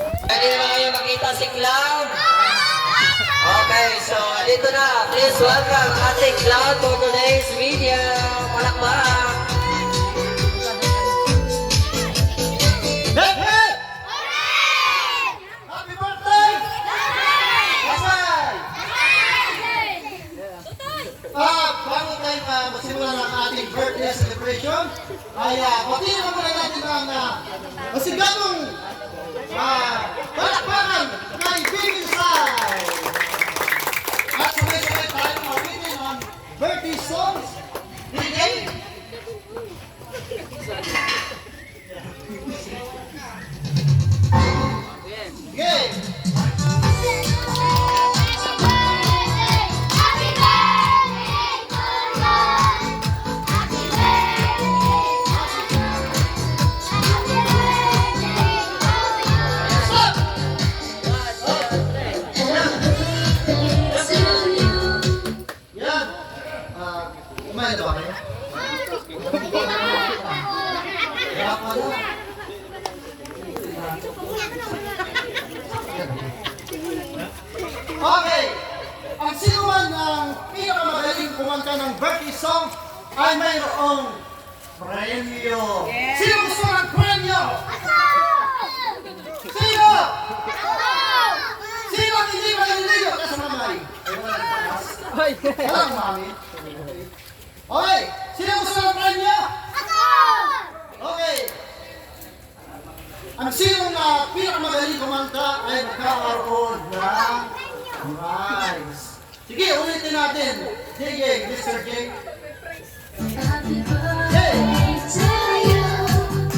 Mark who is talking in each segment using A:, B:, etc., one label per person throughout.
A: Pwede naman kayo makita si Cloud. Okay, so dito na. Please welcome Ate Cloud for today's video. Palakpak.
B: Hey! Hey! Happy birthday! Kasay! Bago tayo magsimula ng ating birthday celebration, ay pati naman muna natin ang masigatong palakpakan kay Baby Sai! At sabay-sabay tayo mawitin ang birthday songs ni Dave. Okay. Yan. Kumain na ba kayo? Kaya pala. Okay. Ang sinuman ng pinakamagaling kumanta ng birthday song ay mayroong premyo. Sino gusto ng premyo? Sino? Sino ang hindi maliligo? Kasi mamay. Walang mami. Okay. Sino gusto ng premyo? Okay. Ang sinong pinakamagaling kumanta ay magkakaroon ng prize. Sige, ulitin natin. JJ, Mr. J.
C: Happy birthday to you.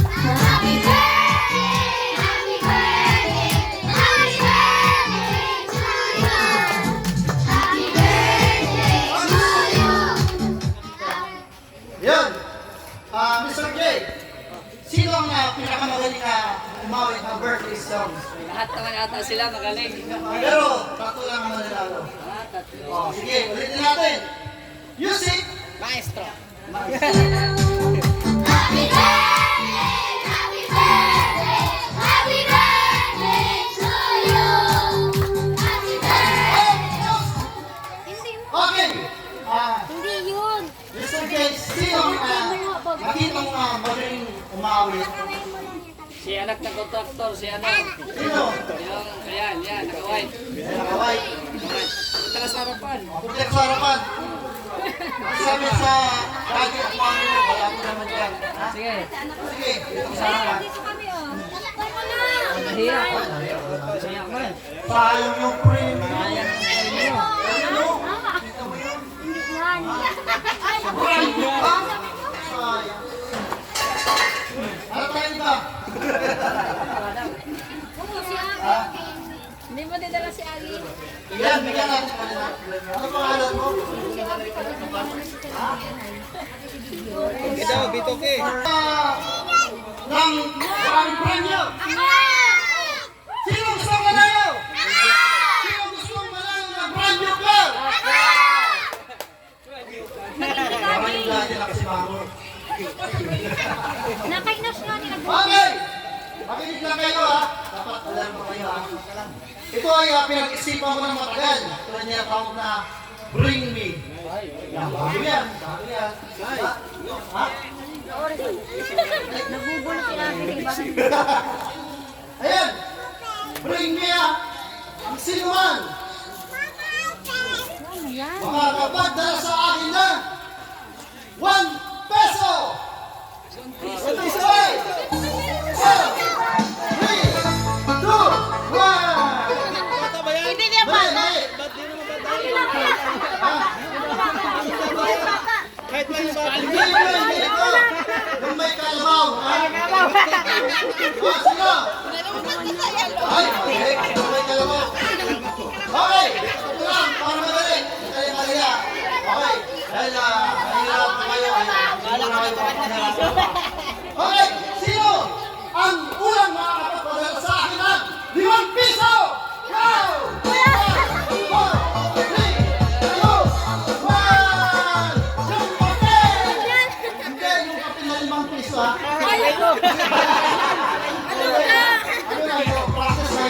C: Happy birthday, happy birthday, happy birthday to you. Happy birthday to you.
B: Yan. Mr. J, sino ang pinakamagaling umawit ng birthday songs?
A: Lahat naman ata sila magaling.
B: Pero, tatlo lang ang mananalo. Oh, sige, ulitin natin. Music.
A: Maestro.
C: Happy birthday, happy birthday, happy birthday to you. Happy birthday.
B: Okay.
C: Hindi yun.
B: Mr. J, sino ang nakita mo magaling umawit?
A: Si anak ng kontraktor, si ano.
B: Sino?
A: Yung, yan, naka-white.
B: Nakaway.
A: Punta ka sa harapan.
B: Pagkat sa harapan. Sabi sa lagi ang mga nyo, wala mo naman yan. Ha?
A: Sige.
B: Sige, dito sa harapan.
A: Mahirap. Mahirap man.
B: Sayang yung premium.
A: Sayang ang premium.
B: Ano? Kita mo yun? Ha? Sayang. Ano tayo ba?
C: Hindi mo dinala si Ali.
B: Yan, bigyan natin kanina. Ano pangalan mo?
A: Ito, bitoke.
B: Ng maraming premyo. Sino gusto manalo? Sino gusto manalo ng premyo ka? Maraming lagi na kasi mamo.
C: Nakainas nga nila.
B: Okay! Makinig lang kayo ha. Dapat alam mo kayo ha. Ito ay pinag-isipan ko ng matagal. Ito niya tawag na Bring Me. Bago yan. Bago yan. Ha?
C: Nagugulo si Ali, di ba?
B: Ayan. Bring Me ha. Ang sinuman.
C: Ano yan?
B: Makakapagdala sa akin na 1 peso. 1 peso. 1, 2, 1.
C: Hindi niya pa.
A: Kahit lang yung bata.
B: Hindi ito. Yung may kalabaw. Sino? Ay, okay. Yung may kalabaw. Okay. Ito lang. Para magaling. Kaya kaya. Okay. Dahil mahirap na kayo. Okay. Sino ang unang makakapagpadala sa akin ng 5 piso? Go! 1, 2, 3, 2, 1. Yung papel! Hindi, yung papel na 5 piso ha. Ano na ito? Practice na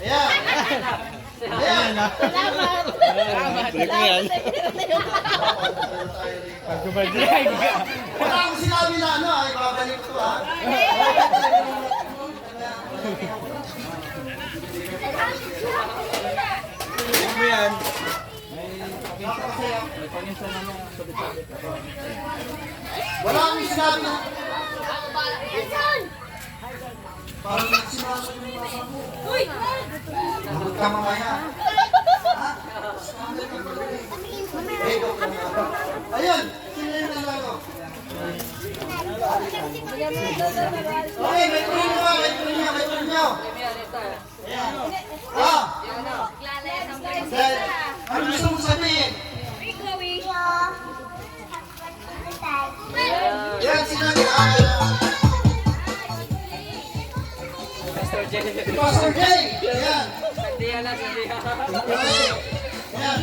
B: Ayan. Ayan. Wala akong sinabi na ano, ay babalik ko ha. Wala akong sinabi na. Parang sinabi yung mama mo. Huwag ka mamaya. Ayun, sino yung nalaro? Okay, may tuloy nyo, may tuloy nyo, may tuloy nyo. Ayan. Ah! Dahil, ano gusto mong sabihin? Yan, sinabi na. Pastor Jay! Ayan. Okay. Ayan.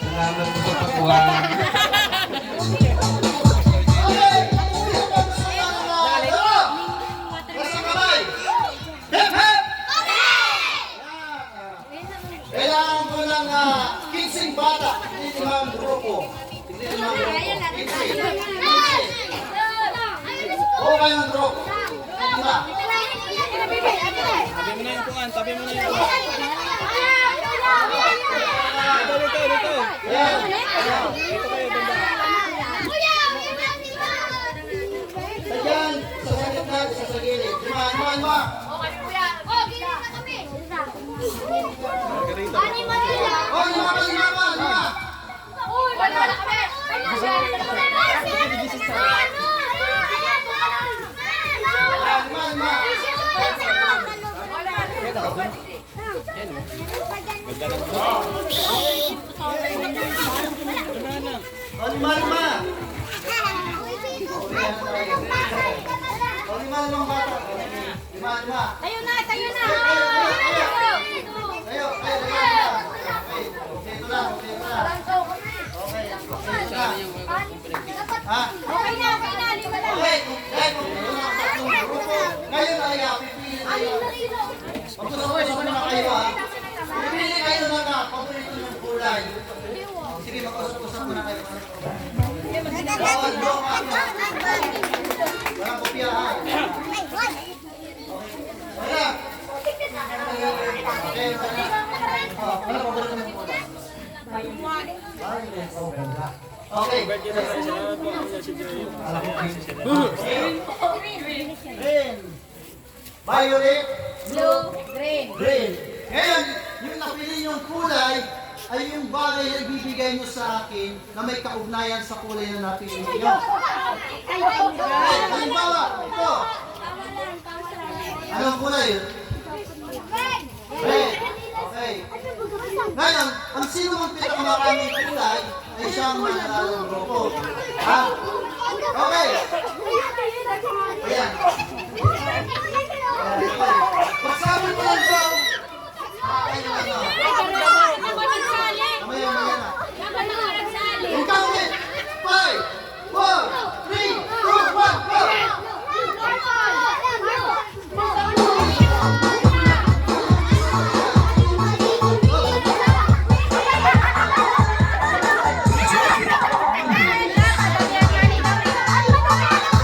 D: Salamat po sa pagkuhan.
B: Okay! Sino ba gusto na tara? Basta kamay! Hep, hep! Ayan. Kailangan ko ng 15 bata. Hindi limang grupo. Hindi limang grupo. 15. Oo kayong grupo. Lima.
D: Tabi mo na yung kuhan, tabi mo na yung kuhan. Dito.
B: Ayan.
D: Dito kayo, banda.
B: Ayan. Sa gitna, sa gilid. Lima.
D: Margarita.
B: Oh, lima. Oh, lima. Oh, lima bata. Lima.
C: Tayo na!
B: Tayo. Dito lang. Okay. Ha?
C: Okay na! Lima na!
B: Okay. Ngayon ay pipili kayo. Magsusuko na kayo ha. Pipili kayo ng paborito ng kulay. Sige, mag-usap-usap muna kayo. Walang kopya ha. Wala. Okay. Ano paborito ng kulay? Okay.
D: Salamat po sa
B: Green. Violet.
C: Blue, green.
B: Green. Ngayon, yung napili niyong kulay ay yung bagay na ibibigay niyo sa akin na may kaugnayan sa kulay na napili niyo. Okay, halimbawa, ito. Anong kulay? Red. Okay. Ngayon, ang sino mang pinakamaraming kulay ay siyang mananalong grupo. Ha? Okay. Ayan. Pagsabi mo lang daw, ayun na. Mamaya na. Yung counted. 5, 4, 3, 2, 1, go!
C: Thank you.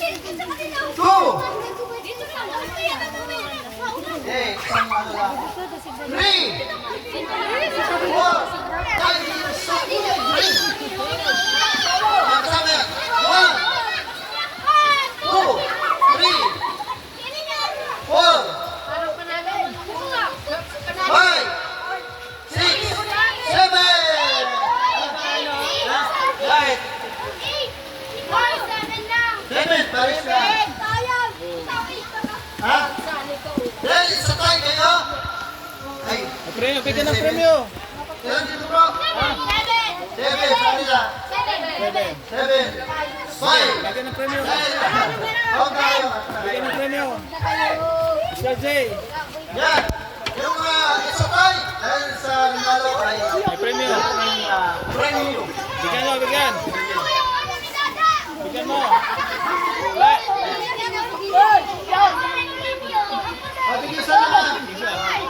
B: Two. Okay, isang ano lang. Three. Four. Five. Kasama yan. One. Two. Three. Four. Five. Six. Seven. Right. Seven. Paris na. Ha? Dahil isa tayo kayo. Ay.
D: Premyo, bigyan ng premyo.
B: Ilan dito bro? Seven. Kanila. Seven. Five.
D: Bigyan ng premyo.
B: Huwag tayo.
D: Bigyan ng premyo. Mr. J.
B: Yan. Yung isa tayo. Dahil sa nanalo ay
D: May premyo.
B: premium.
D: Bigyan mo, bigyan. Bigyan mo. Right.
B: Mabigisa na lang.
D: Ay,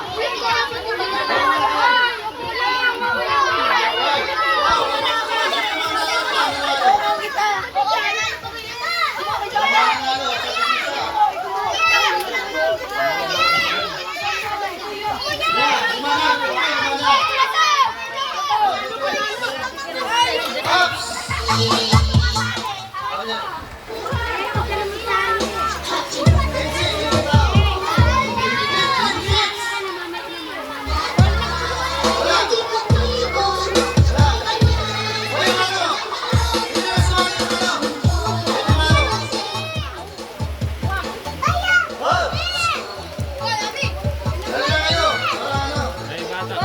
D: bata.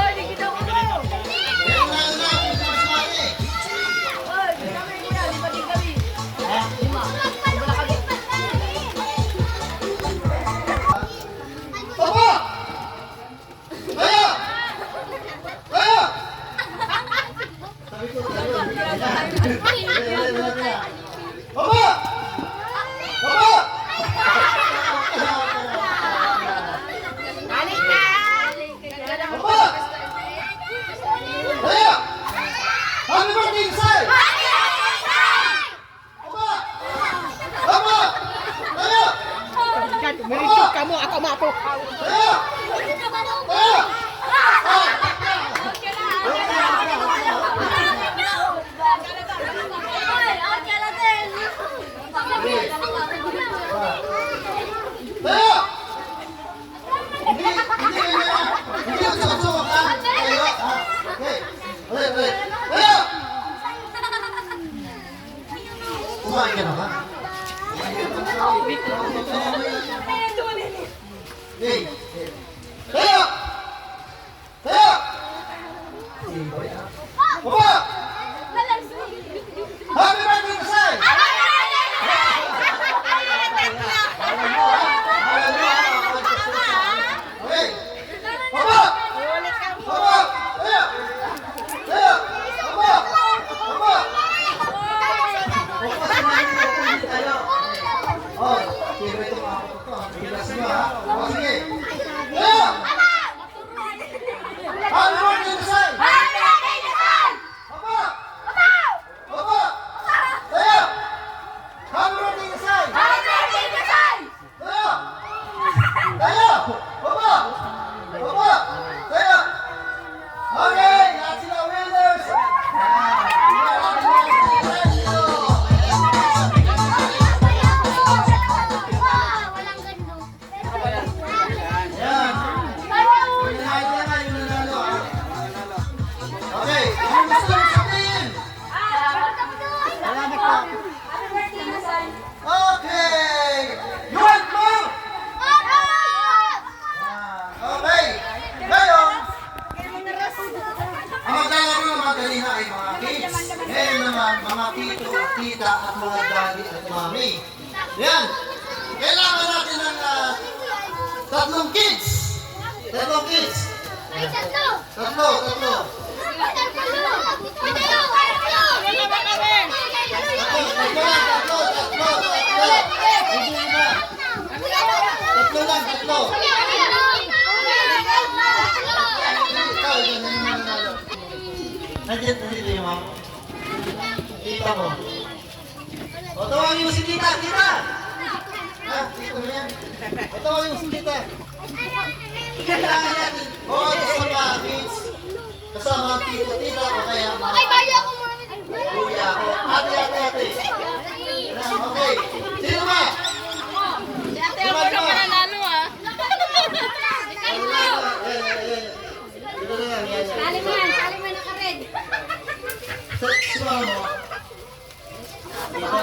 B: Happy birthday, Sai! Baba! Tayo!
E: Merito ka mo, ako mapo.
B: Tayo! Tayo! Tayo! Hindi yung suksok, ha? Tayo, ha? Okay. Ulit. Tayo! Kumain ka na ba? Hey! Tayo! Tayo! Baba! Happy birthday, Kasay! Okay. Baba! Baba! Tayo! Tayo! Baba! Baba! Oh, sige, ito mga kapatid ko. Bilas nyo, ha? Oh, sige. Tayo! Happy birthday, Kasay! Baba! Baba! Tayo! Happy birthday, Kasay! Tayo! Tayo! Baba! Baba! Tayo! Okay, lahat sila winners! Yan! Yung nanalo na nga, yung nanalo, ha? Okay, ano gusto mong sabihin? Okay! You want more? Okay! Ngayon, ang maglalaro ng mga kanina ay mga kids. Ngayon naman, mga tito, tita, at mga daddy at mami. Yan! Kailangan natin ng tatlong kids. Tatlong kids. Tatlo. Tatlo. Nandiyan yung mama. Tita mo. O, tawagin mo si tita. Tita! Dito na yan. Ito yung sundita. Kailangan natin. Oo, isa pa, kids. Kasama ang tito, tita, o kaya mga...
C: Ay, bayo ako muna.
B: Kuya ako. Ate. Okay. Sino ba?
C: Si ate ako na pananalo ah.
B: Dito na yan.
C: Saliman na ka-red.
B: Sino ba mo? Dito.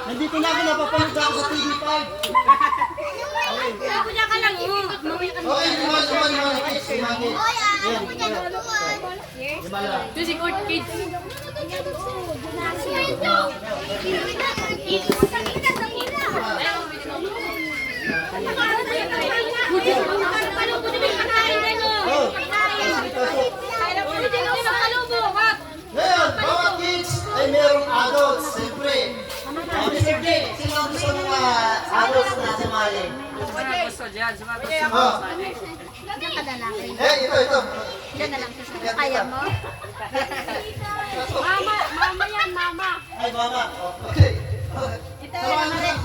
B: Nandito na ako, napapanood ako sa TV5.
C: Kuya ka lang.
B: Okay, lima, kids. Lima, kids. Ayan, lima lang.
C: Ito si Court Kids.
B: Oh, pasok. Ngayon, bawat kids ay merong adults, siyempre. Mr. J, sino ang gusto ng mga adults na sumali? Oh. Ito.
C: Kaya mo? Mama yan, mama.
B: Ay, mama. Okay.
C: Ito
B: Samahan
C: yan,
B: na.
C: red.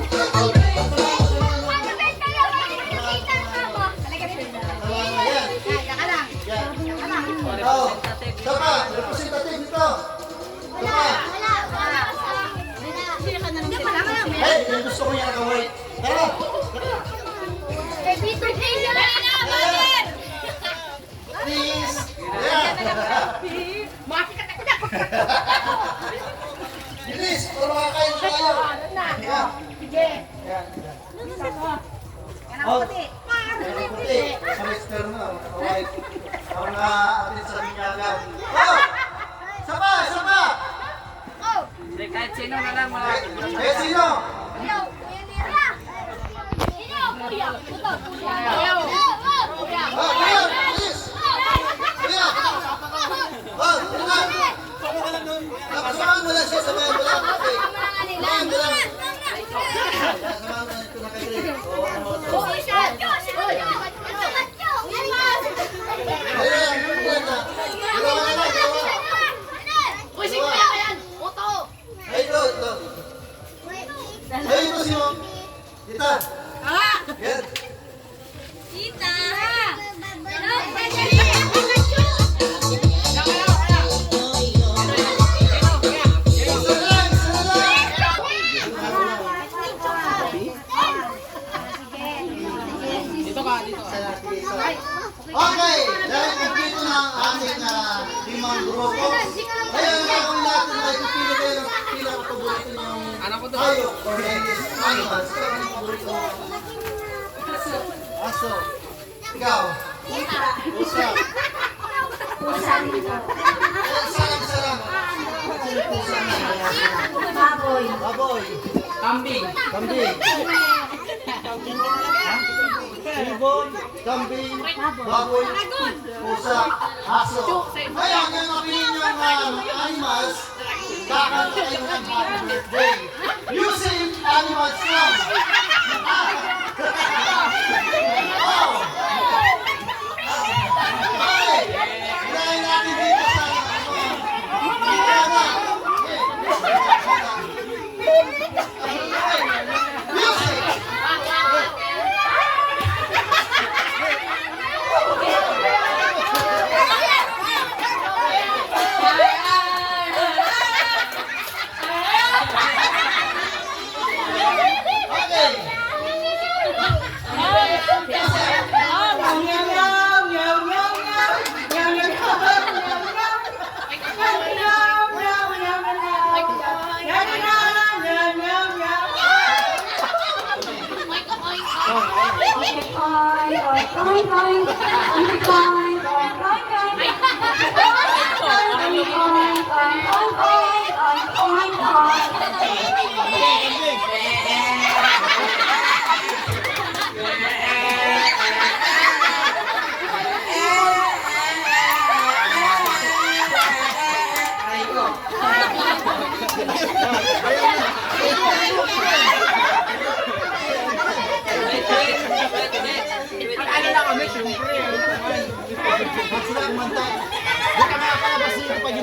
B: Oh, sama, representative dito. Sama. Hey, yung gusto ko yung nakawait. Tara. Please. Yeah. Bilis, para makakain tayo. Yeah. Oh, puti. Sa mister mo. Okay. Ang atin sa minyagan. Oh! Sama!
A: Kahit sino na lang mga...
B: Eh, sino? Oh, kuya! Bilis! Kuya! Oh, kuya! Samahan mo lang siya, samahan mo lang. Okay. Samahan mo lang. Samahan mo lang ito na kayo. Oo, ano ito? Ayan, ayan na. Dalawa na lang, dalawa. Ay, ito. Ay, ito sino? Tita. Yan. Isa lang. Okay, dahil kumpleto na ang ating limang grupo. Ngayon, ang gagawin natin ay pipili kayo ng pinaka-paborito niyong hayop or animals. Ito ang paborito mo. Aso. Ikaw. Pusa. Isa lang. Sino pusa na? Baboy. Kambing. Ibon, kambing, baboy, pusa, aso. Ngayon, yung napili niyong animals, kakanta kayo ng happy birthday. Using animal song. Wow! Okay, ilahin natin dito sa music!
D: Ano na kami, siyempre.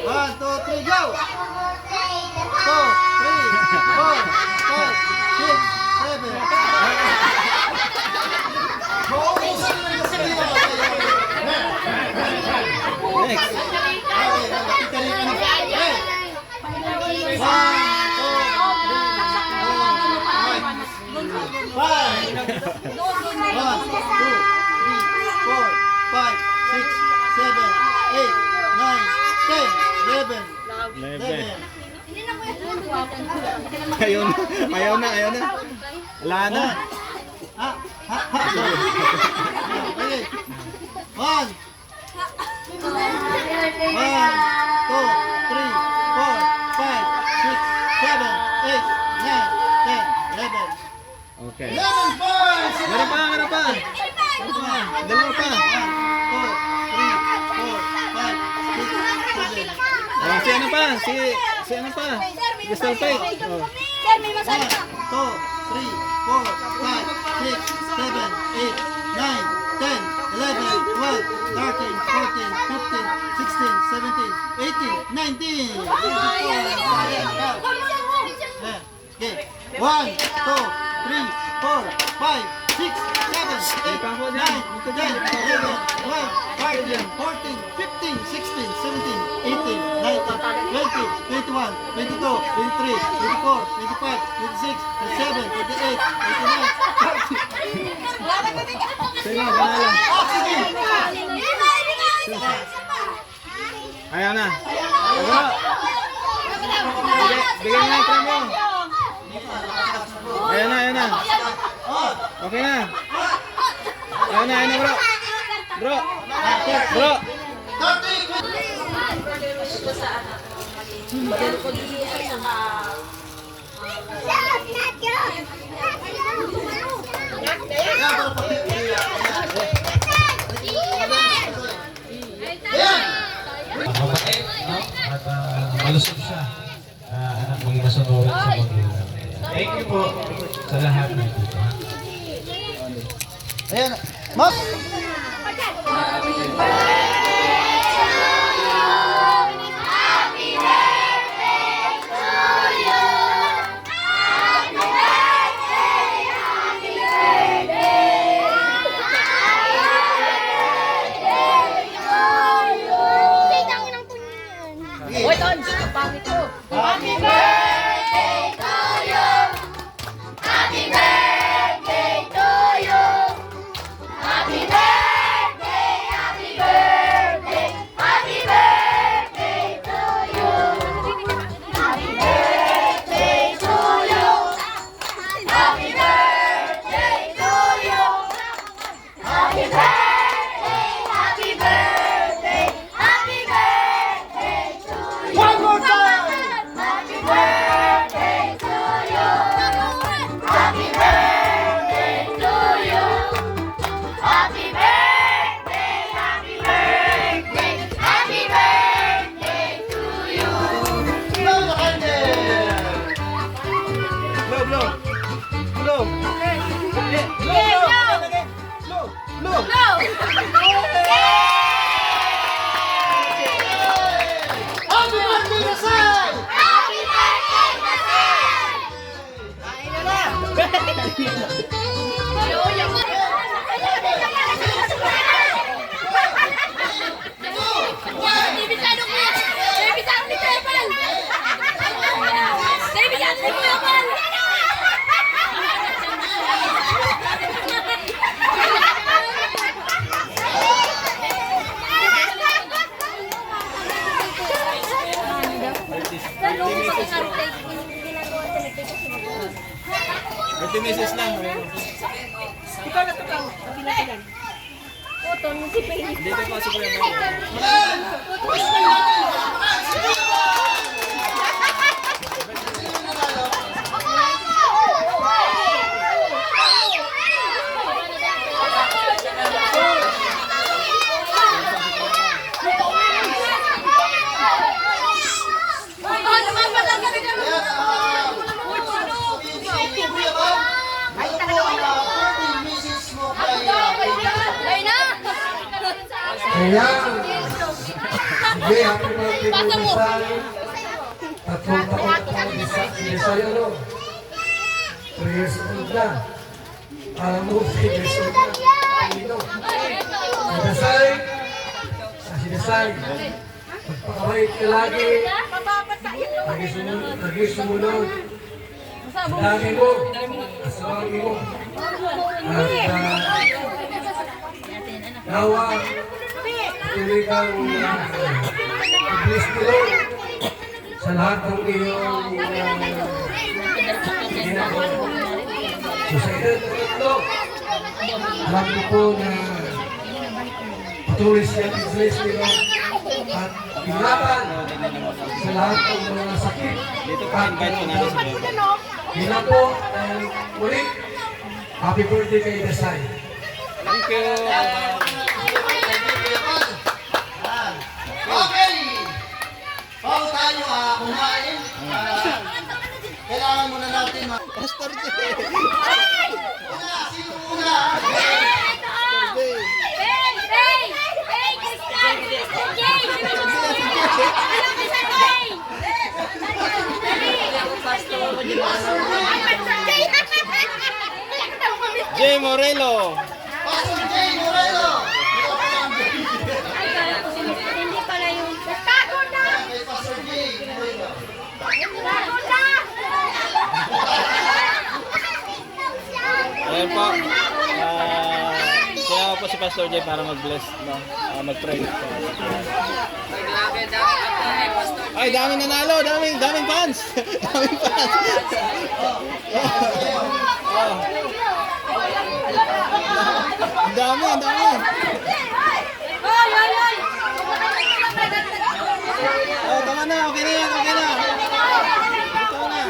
B: One, two, three, go! 2, 3, 4, 5, 6, 7. Mauubusan na lang kasi dito.
D: Next. Lebe. Ayaw na. Ayaw na. Ayaw na. Wala na.
B: Okay. One, 2, 3, 4, 5, 6, 7, 8, 9, 10, 11.
D: Okay.
B: 11 points!
D: Meron pa, meron pa. Dalawa pa.
B: 1, 2, 3, 4, 5, 6, 7.
D: Ah, si ano pa? Si ano pa? Crystal Fate. Oh.
C: Sir, may masabi
B: 1, 2, 3,
C: ka.
B: 4, 5, 6, 7, 8, 9, 10, 11, 12, 13, 14, 15, 16, 16, 17, 18, 19. Okay. 1, 2, 3, 4, 5, 6, 7, 8, 9, 10, 11, 12, 13, 14, 15, 16, 17, 18, 19, 20, 21, 22, 23, 24, 25, 26, 27, 28, 29, 30.
D: Sige, panalo.
B: Ah, sige.
D: Ayaw na. Bro. Bigyan na yung premyo. Ayan na. Okay na. Ayan na, bro. Bro.
B: 30.
F: Mabait, no? At malusog siya. Anak mong masunurin sa magulang. Thank you po sa lahat ng dito.
B: Ayan. Mas.
C: Hoy, Ton! Pangit ko!
B: Happy birthday to you.
C: Happy birthday to you! Happy birthday! Happy birthday! Happy birthday to you! Happy birthday to you! Happy birthday to you! Happy birthday! Happy birthday! Happy birthday to you!
B: One more time.
C: Happy birthday to you! Happy birthday to you! Happy birthday! Happy birthday! Happy birthday to you!
B: Blow the candle.
D: Blow.
B: Happy birthday, Dasay.
C: Happy birthday,
D: Ultimates lang.
E: Ikaw na tukaw. Kapila-pilan.
D: Dito pa si Kuya Mario.
G: Ayan. Sige, happy birthday to Desay. Tatlong taon pa ni Desay, ano? 3 years old na. Alam mo, 3 years old na. Dito. Si Desay. Si Desay. Magpakabait ka lagi. Lagi sumunod. Sa dami mo. Sa dami mo. At nawa, tuloy kang i-bless ni Lord sa lahat ng iyong ginagawa. So sa edad ng ito, alam ko po na patuloy siya i-bless ni Lord at ingatan sa lahat ng mga sakit.
D: Dito pa invite ko namin si Bebe.
G: Hila po, muli, happy birthday kay Desay.
D: Thank you.
B: Okay. Bago tayo kumain, kailangan muna natin
E: Pastor J.
B: Una, sino muna?
D: Jay Morelo.
B: Pastor Jay Moreno.
C: Hindi pala yung... Tago na!
B: Kay Pastor Jay Moreno.
C: Tago na!
D: Ayan po. Kaya po si Pastor Jay para mag-bless, no? Mag-pray. Ay, daming nanalo, daming fans. Daming fans. Ang dami, ang dami.
C: Oy, oy, oy!
D: Oh, tama na, okay na yan, okay na. Ito na.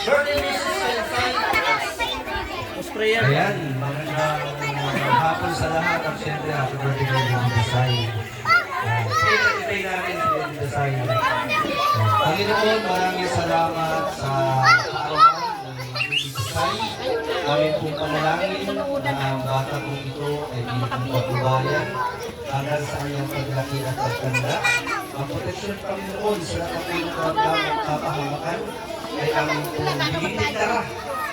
B: Birthday wishes and
D: Mas prayer.
F: Ayan, magandang hapon sa lahat at syempre happy birthday kay Lady Desai. Stay natin si Lady Desai. Panginoon, maraming salamat sa kaarawan ng Lady Desai. Amin pong panalangin na ang bata kong ito ay hindi pagbabayan hanggang sa kanyang paglaki at pagtanda. Ang proteksyon ng Panginoon sa nakapulong at kapahamakan ay aming pong binibigara.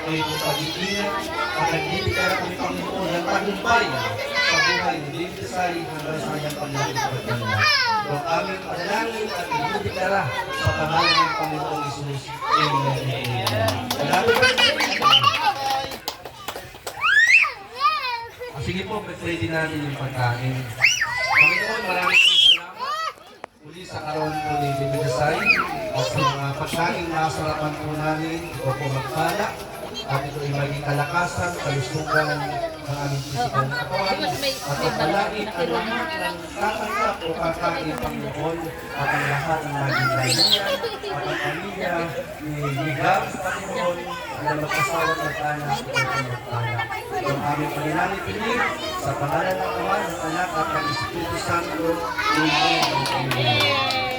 F: Ngayon po pag-iingat at nagbibigara kami Panginoon ng tagumpay sa buhay ni Lady Desai hanggang sa kanyang paglaki at pagtanda. Ang aming panalangin at binibigara sa pangalan ng Panginoong Isus. Amen. Salamat po. Sige po, pag-pray din natin yung pagkain. Panginoon, maraming salamat muli sa karoon po ni Lady Desai at sa mga pagkain na sarapan po namin. Ito po magpala at ito ay maging kalakasan, kalusugan ng aming pisikal na katawan at pagpalain ang lahat ng tatanggap o kakain Panginoon at ang lahat ng maging kaibigan at ang pamilya ni Miguel Panginoon na magkasawat ng tanas at magpala. Ang aming paninanit pinig sa pangalan ng Ama, ng Anak at ng Espiritu Santo. Amen. Amen.